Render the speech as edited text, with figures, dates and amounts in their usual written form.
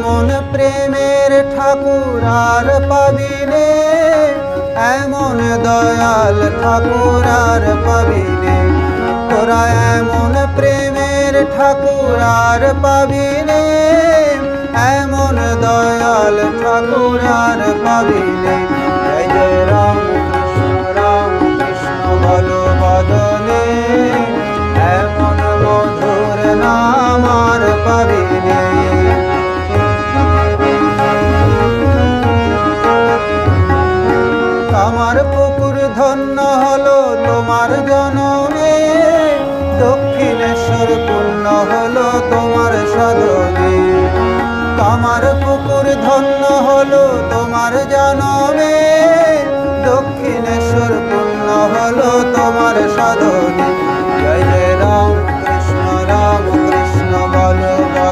এমন প্রেমের ঠাকুর আর পাবিনে, এমন দয়াল ঠাকুর আর পাবিনে। তোরা এমন প্রেমের ঠাকুর আর পাবিনে, এমন দয়াল ঠাকুর আর পাবিনে। জয় জয় রাম কৃষ্ণ বলো বদনে, এমন মধুর নাম আর পাবিনে। আমার পুকুর ধন্য হলো তোমার জননে, দক্ষিণেশ্বর পূর্ণ হলো তোমার সাধনে। আমার পুকুর ধন্য